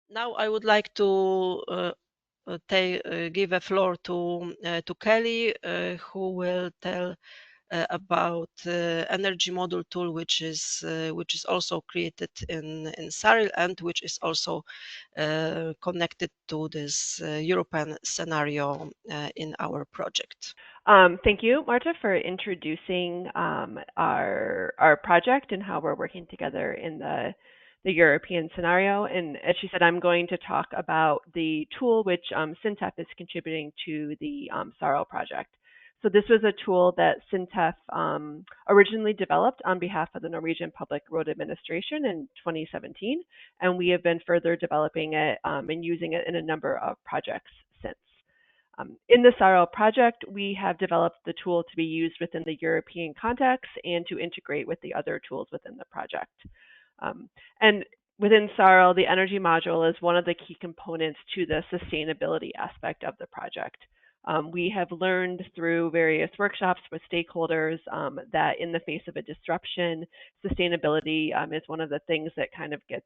Now I would like to give a floor to Kelly, who will tell about energy module tool, which is also created in Saril and which is also connected to this European scenario in our project. Thank you, Marta, for introducing our project and how we're working together in the European scenario. And as she said, I'm going to talk about the tool which SINTEF is contributing to the SARL project. So this was a tool that SINTEF originally developed on behalf of the Norwegian Public Road Administration in 2017, and we have been further developing it and using it in a number of projects since. In the SARL project, we have developed the tool to be used within the European context and to integrate with the other tools within the project. And within SARL, the energy module is one of the key components to the sustainability aspect of the project. We have learned through various workshops with stakeholders that in the face of a disruption, sustainability is one of the things that kind of gets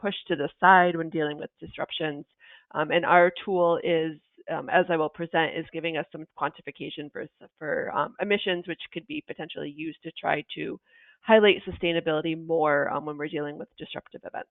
pushed to the side when dealing with disruptions. And our tool is, as I will present, is giving us some quantification for emissions, which could be potentially used to try to highlight sustainability more when we're dealing with disruptive events.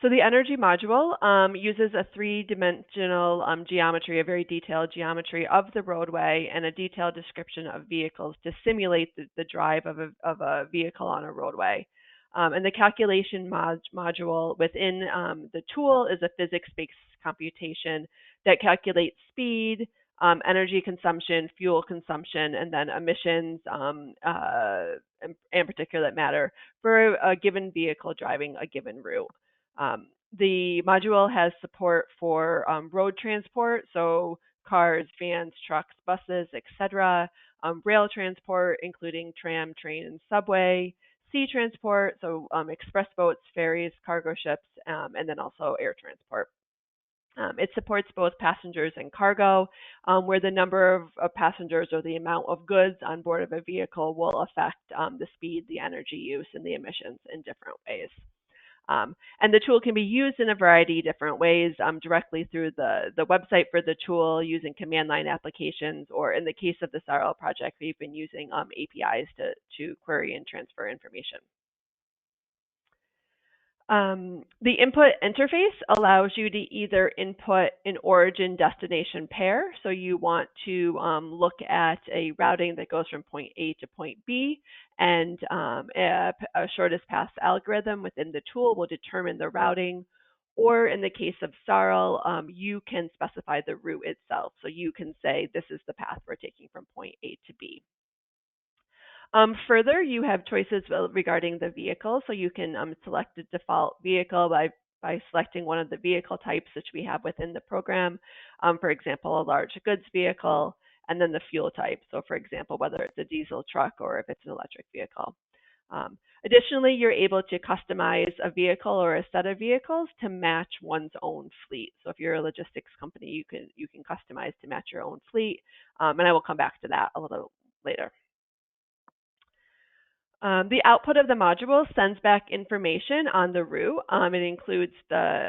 So the energy module uses a three-dimensional geometry, a very detailed geometry of the roadway and a detailed description of vehicles to simulate the drive of a vehicle on a roadway. And the calculation module within the tool is a physics-based computation that calculates speed, energy consumption, fuel consumption, and then emissions and particulate matter for a given vehicle driving a given route. The module has support for road transport, so cars, vans, trucks, buses, etc. Rail transport, including tram, train, and subway. Sea transport, so express boats, ferries, cargo ships, and then also air transport. It supports both passengers and cargo, where the number of passengers or the amount of goods on board of a vehicle will affect the speed, the energy use, and the emissions in different ways. And the tool can be used in a variety of different ways, directly through the website for the tool, using command line applications, or in the case of the SARL project, we've been using APIs to query and transfer information. The input interface allows you to either input an origin destination pair. So you want to look at a routing that goes from point A to point B, and a shortest path algorithm within the tool will determine the routing. Or in the case of SARL, you can specify the route itself. So you can say, this is the path we're taking from point A to B. Further, you have choices regarding the vehicle, so you can select a default vehicle by selecting one of the vehicle types which we have within the program. For example, a large goods vehicle, and then the fuel type. So for example, whether it's a diesel truck or if it's an electric vehicle. Additionally, you're able to customize a vehicle or a set of vehicles to match one's own fleet. So if you're a logistics company, you can customize to match your own fleet, and I will come back to that a little later. The output of the module sends back information on the route. It includes the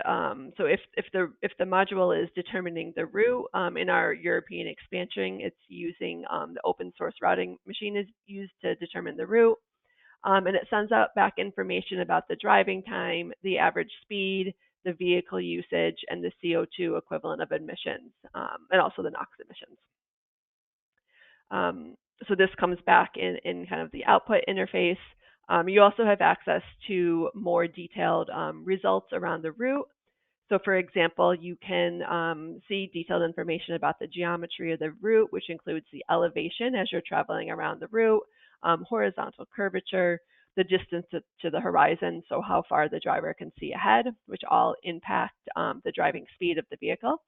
so if the module is determining the route in our European expansion, it's using the open source routing machine is used to determine the route, and it sends out back information about the driving time, the average speed, the vehicle usage, and the CO2 equivalent of emissions, and also the NOx emissions. So this comes back in kind of the output interface. You also have access to more detailed results around the route. So for example, you can see detailed information about the geometry of the route, which includes the elevation as you're traveling around the route, horizontal curvature, the distance to the horizon, so how far the driver can see ahead, which all impact the driving speed of the vehicle.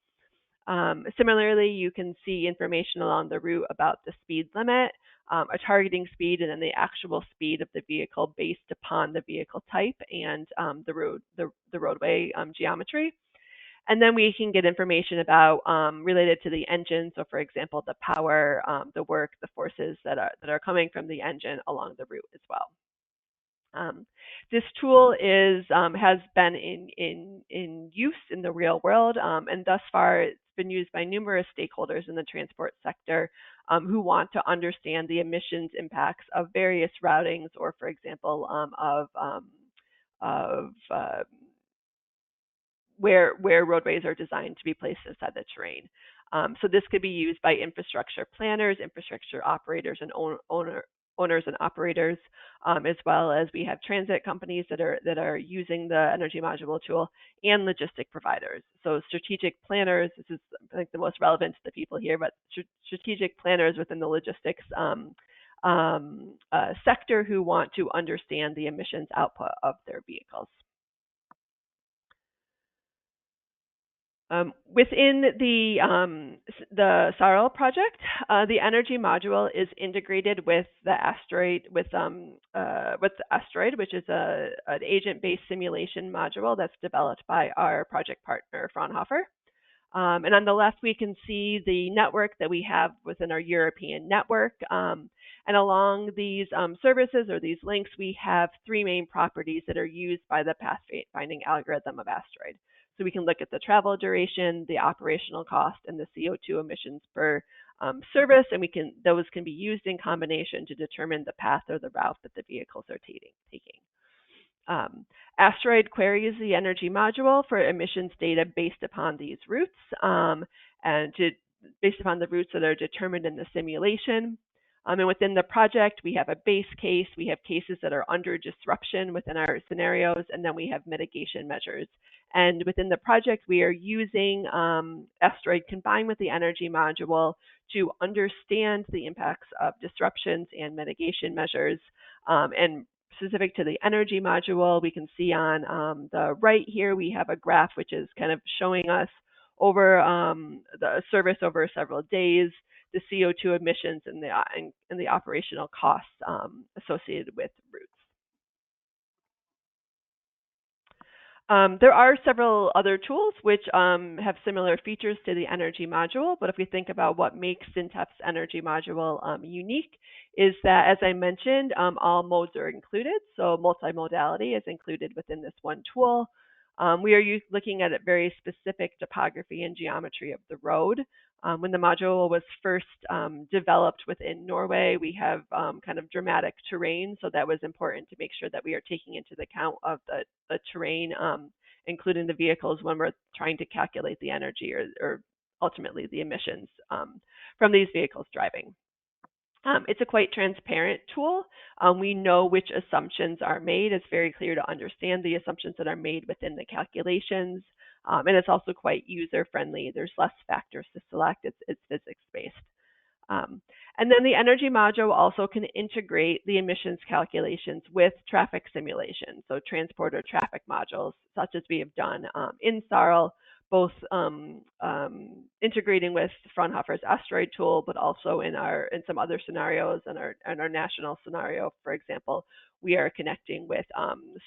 Similarly, you can see information along the route about the speed limit, a targeting speed, and then the actual speed of the vehicle based upon the vehicle type and the roadway geometry. And then we can get information about related to the engine. So, for example, the power, the work, the forces that are coming from the engine along the route as well. Um, this tool has been in use in the real world, and thus far it's been used by numerous stakeholders in the transport sector who want to understand the emissions impacts of various routings, or, for example, of where roadways are designed to be placed inside the terrain. So this could be used by infrastructure planners, infrastructure operators, and owners and operators, as well as we have transit companies that are using the energy module tool, and logistic providers. So strategic planners, this is I think the most relevant to the people here, but strategic planners within the logistics sector who want to understand the emissions output of their vehicles. Within the SARL project, the energy module is integrated with the Asteroid, with the Asteroid, which is an agent-based simulation module that's developed by our project partner Fraunhofer. And on the left, we can see the network that we have within our European network. And along these services or these links, we have three main properties that are used by the pathfinding algorithm of Asteroid. So we can look at the travel duration, the operational cost, and the CO2 emissions per service, and those can be used in combination to determine the path or the route that the vehicles are taking. Asteroid queries the energy module for emissions data based upon these routes, based upon the routes that are determined in the simulation. And within the project, we have a base case, we have cases that are under disruption within our scenarios, and then we have mitigation measures. And within the project, we are using Asteroid combined with the energy module to understand the impacts of disruptions and mitigation measures. And specific to the energy module, we can see on the right here, we have a graph which is kind of showing us over the service over several days, the CO2 emissions and the operational costs associated with routes. There are several other tools which have similar features to the energy module, but if we think about what makes SINTEF's energy module unique, is that, as I mentioned, all modes are included, so multimodality is included within this one tool. We are looking at a very specific topography and geometry of the road. When the module was first developed within Norway, we have kind of dramatic terrain, so that was important to make sure that we are taking into account of the terrain, including the vehicles when we're trying to calculate the energy or ultimately the emissions from these vehicles driving. It's a quite transparent tool. We know which assumptions are made. It's very clear to understand the assumptions that are made within the calculations. And it's also quite user-friendly. There's less factors to select. It's physics-based. And then the energy module also can integrate the emissions calculations with traffic simulation, so transporter traffic modules, such as we have done in SARL, both integrating with Fraunhofer's Asteroid tool, but also in some other scenarios, in our national scenario, for example, we are connecting with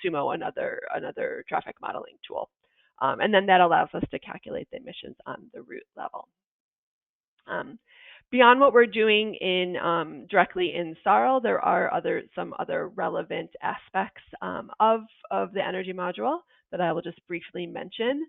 Sumo, another traffic modeling tool. And then that allows us to calculate the emissions on the route level. Beyond what we're doing directly in SARL, there are some other relevant aspects of the energy module that I will just briefly mention.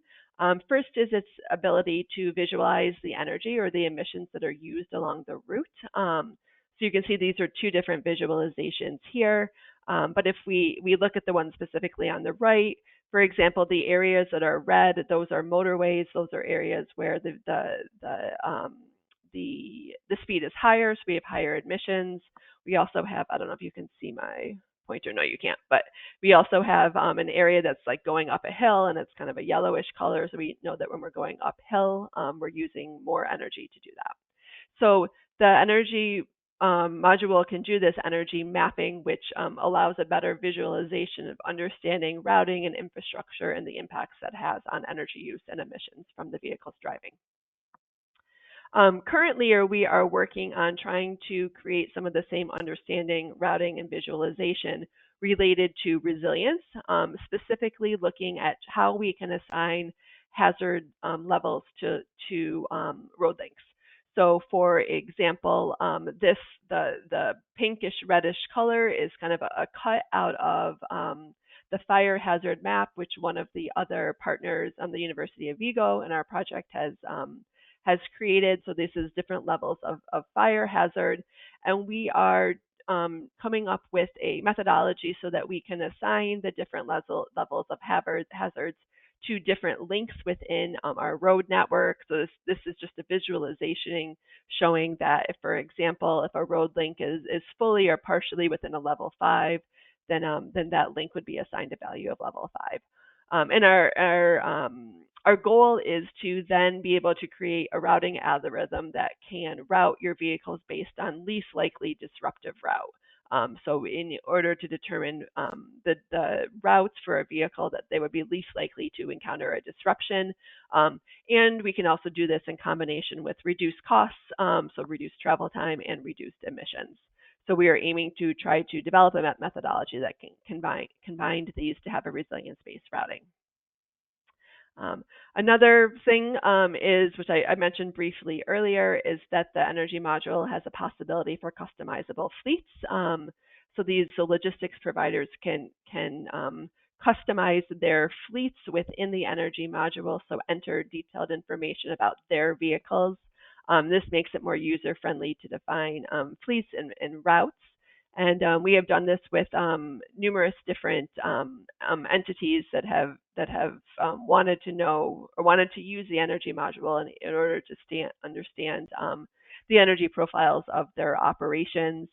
First is its ability to visualize the energy or the emissions that are used along the route. So you can see these are two different visualizations here. But if we look at the one specifically on the right, for example, the areas that are red, those are motorways. Those are areas where the speed is higher, so we have higher emissions. We also have, I don't know if you can see my pointer, no you can't, but we also have an area that's like going up a hill and it's kind of a yellowish color, so we know that when we're going uphill, we're using more energy to do that. So the energy module can do this energy mapping, which allows a better visualization of understanding routing and infrastructure and the impacts that has on energy use and emissions from the vehicles driving. Currently, we are working on trying to create some of the same understanding, routing, and visualization related to resilience, specifically looking at how we can assign hazard levels to road lengths. So, for example, the pinkish reddish color is kind of a cut out of the fire hazard map, which one of the other partners on the University of Vigo in our project has created. So this is different levels of fire hazard, and we are coming up with a methodology so that we can assign the different levels of hazards to different links within our road network. So this is just a visualization showing that if, for example, if a road link is fully or partially within a level 5, then that link would be assigned a value of level 5. And our goal is to then be able to create a routing algorithm that can route your vehicles based on least likely disruptive route. So in order to determine the routes for a vehicle that they would be least likely to encounter a disruption. And we can also do this in combination with reduced costs, so reduced travel time and reduced emissions. So we are aiming to try to develop a methodology that can combine these to have a resilience-based routing. Another thing is, which I mentioned briefly earlier, is that the energy module has a possibility for customizable fleets. So logistics providers can customize their fleets within the energy module, so enter detailed information about their vehicles. This makes it more user-friendly to define fleets and routes. And we have done this with numerous different entities that have wanted to know or wanted to use the energy module in order to understand the energy profiles of their operations.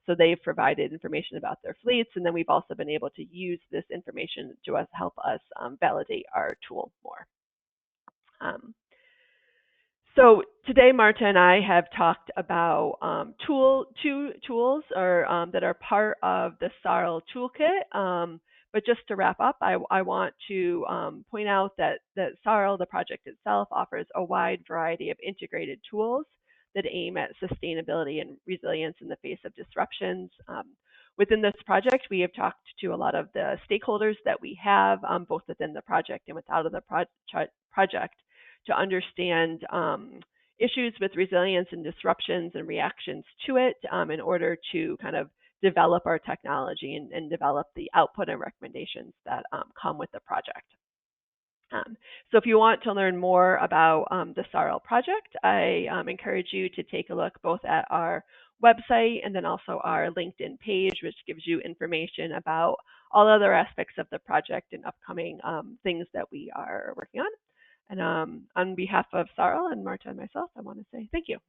So they've provided information about their fleets, and then we've also been able to use this information to help us validate our tool more. So today, Marta and I have talked about two tools that are part of the SARL toolkit. But just to wrap up, I want to point out that SARL, the project itself, offers a wide variety of integrated tools that aim at sustainability and resilience in the face of disruptions. Within this project, we have talked to a lot of the stakeholders that we have, both within the project and without of the project, to understand issues with resilience and disruptions and reactions to it in order to kind of develop our technology and develop the output and recommendations that come with the project. So if you want to learn more about the SARL project, I encourage you to take a look both at our website and then also our LinkedIn page, which gives you information about all other aspects of the project and upcoming things that we are working on. And on behalf of SARL and Marta and myself, I want to say thank you.